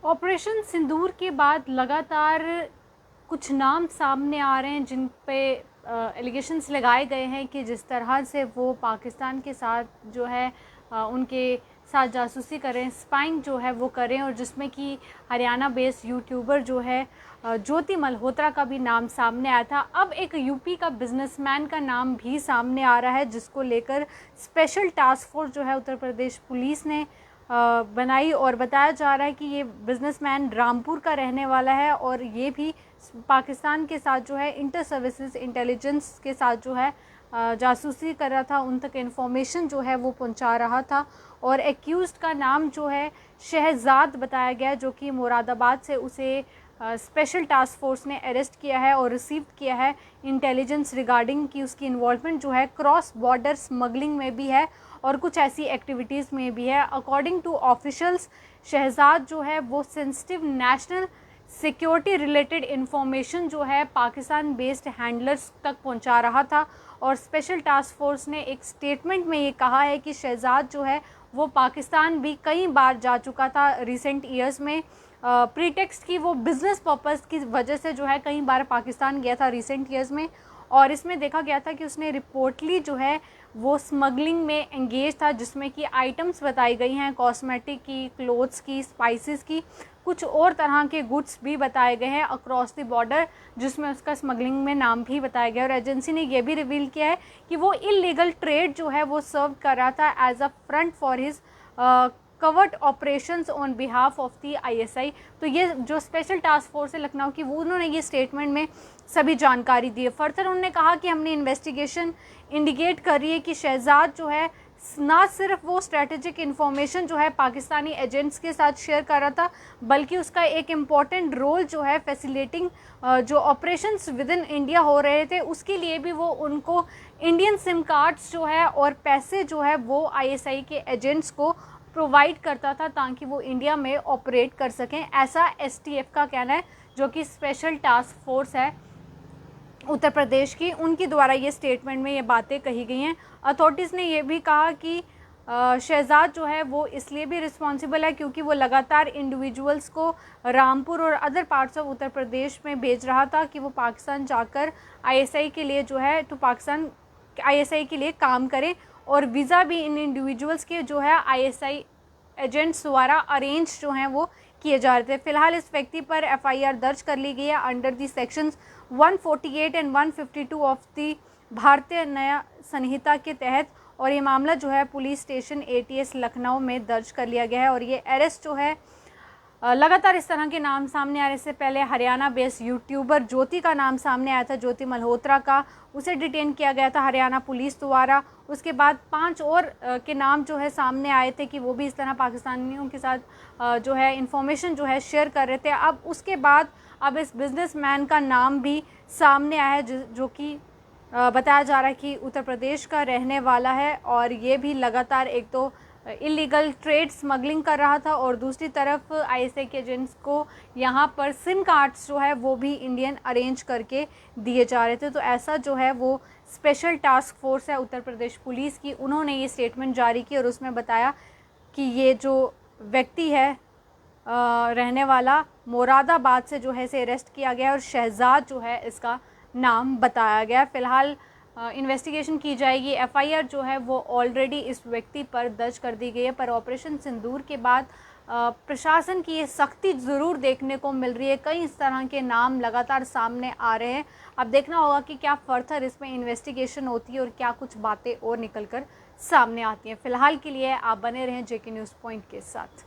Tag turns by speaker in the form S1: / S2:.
S1: Operation सिंदूर के बाद लगातार कुछ नाम सामने आ रहे हैं जिन पे एलिगेशंस लगाए गए हैं कि जिस तरह से वो पाकिस्तान के साथ जो है उनके साथ जासूसी करें, स्पाइंग जो है वो करें, और जिसमें कि हरियाणा बेस्ड यूट्यूबर जो है ज्योति मल्होत्रा का भी नाम सामने आया था। अब एक यूपी का बिजनेसमैन का नाम भी सामने आ रहा है जिसको लेकर स्पेशल टास्क फोर्स जो है उत्तर प्रदेश पुलिस ने बनाई, और बताया जा रहा है कि ये बिजनेसमैन रामपुर का रहने वाला है और ये भी पाकिस्तान के साथ जो है इंटर सर्विसेज इंटेलिजेंस के साथ जो है जासूसी कर रहा था, उन तक इन्फॉर्मेशन जो है वो पहुंचा रहा था। और एक्यूज्ड का नाम जो है शहजाद बताया गया, जो कि मुरादाबाद से उसे स्पेशल टास्क फोर्स ने अरेस्ट किया है और रिसीव किया है इंटेलिजेंस रिगार्डिंग कि उसकी इन्वॉल्वमेंट जो है क्रॉस बॉर्डर स्मगलिंग में भी है और कुछ ऐसी एक्टिविटीज़ में भी है। अकॉर्डिंग टू ऑफिशियल्स, शहजाद जो है वो sensitive national security related information जो है पाकिस्तान बेस्ड हैंडलर्स तक पहुंचा रहा था। और स्पेशल टास्क फोर्स ने एक स्टेटमेंट में ये कहा है कि शहजाद जो है वो पाकिस्तान भी कई बार जा चुका था रिसेंट ईयर्स में, प्रीटेक्स्ट की वो बिज़नेस पर्पस की वजह से जो है कई बार पाकिस्तान गया था रिसेंट ईयर्स में। और इसमें देखा गया था कि उसने रिपोर्टली जो है वो स्मगलिंग में एंगेज था, जिसमें कि आइटम्स बताई गई हैं कॉस्मेटिक की, क्लोथ्स की, स्पाइसेस की, कुछ और तरह के गुड्स भी बताए गए हैं अक्रॉस द बॉर्डर, जिसमें उसका स्मगलिंग में नाम भी बताया गया। और एजेंसी ने यह भी रिवील किया है कि वो इलीगल ट्रेड जो है वो सर्व कर रहा था as a front for his covered operations on behalf of the ISI. तो ये जो स्पेशल टास्क फोर्स है लखनऊ की, वो उन्होंने ये स्टेटमेंट में सभी जानकारी दी है। फर्दर उन्होंने कहा कि हमने इन्वेस्टिगेशन इंडिकेट कर रही है कि शहजाद जो है ना सिर्फ वो स्ट्रेटेजिक इन्फॉर्मेशन जो है पाकिस्तानी एजेंट्स के साथ शेयर कर रहा था, बल्कि उसका एक इम्पॉर्टेंट रोल जो है फैसिलिटिंग जो ऑपरेशंस विद इन इंडिया हो रहे थे उसके लिए भी वो उनको इंडियन सिम कार्ड्स जो है और पैसे जो है वो आईएसआई के एजेंट्स को प्रोवाइड करता था ताकि वो इंडिया में ऑपरेट कर सकें। ऐसा एसटीएफ का कहना है, जो कि स्पेशल टास्क फोर्स है उत्तर प्रदेश की, उनके द्वारा ये स्टेटमेंट में ये बातें कही गई हैं। अथॉरिटीज़ ने ये भी कहा कि शहजाद जो है वो इसलिए भी रिस्पॉन्सिबल है क्योंकि वो लगातार इंडिविजुअल्स को रामपुर और other parts of Uttar Pradesh में भेज रहा था कि वो पाकिस्तान जाकर आईएसआई के लिए जो है पाकिस्तान आईएसआई के लिए काम करें, और वीज़ा भी इन इंडिविजुअल्स के जो है आईएसआई एजेंट्स द्वारा अरेंज जो हैं वो किए जा रहे थे। फिलहाल इस व्यक्ति पर एफआईआर दर्ज कर ली गई है under the sections 148 and 152 of the भारतीय न्याय संहिता के तहत, और ये मामला जो है पुलिस स्टेशन एटीएस लखनऊ में दर्ज कर लिया गया है। और ये अरेस्ट जो है लगातार इस तरह के नाम सामने आ रहे से पहले हरियाणा बेस्ड यूट्यूबर ज्योति का नाम सामने आया था, ज्योति मल्होत्रा का, उसे डिटेन किया गया था हरियाणा पुलिस द्वारा। उसके बाद 5 और के नाम जो है सामने आए थे कि वो भी इस तरह पाकिस्तानियों के साथ जो है इंफॉर्मेशन जो है शेयर कर रहे थे। अब उसके बाद अब इस बिजनेसमैन का नाम भी सामने आया है जो कि बताया जा रहा है कि उत्तर प्रदेश का रहने वाला है, और ये भी लगातार एक तो इलीगल ट्रेड स्मगलिंग कर रहा था और दूसरी तरफ आईएसआई के एजेंट्स को यहाँ पर सिम कार्ड्स जो है वो भी इंडियन अरेंज करके दिए जा रहे थे। तो ऐसा जो है वो स्पेशल टास्क फोर्स है उत्तर प्रदेश पुलिस की, उन्होंने ये स्टेटमेंट जारी की और उसमें बताया कि ये जो व्यक्ति है रहने वाला मुरादाबाद से जो है इसे अरेस्ट किया गया और शहजाद जो है इसका नाम बताया गया। फ़िलहाल इन्वेस्टिगेशन की जाएगी। एफआईआर जो है वो ऑलरेडी इस व्यक्ति पर दर्ज कर दी गई है, पर ऑपरेशन सिंदूर के बाद प्रशासन की ये सख्ती ज़रूर देखने को मिल रही है। कई इस तरह के नाम लगातार सामने आ रहे हैं। अब देखना होगा कि क्या फर्दर इसमें इन्वेस्टिगेशन होती है और क्या कुछ बातें और निकल कर सामने आती हैं। फ़िलहाल के लिए आप बने रहें जेके न्यूज़ पॉइंट के साथ।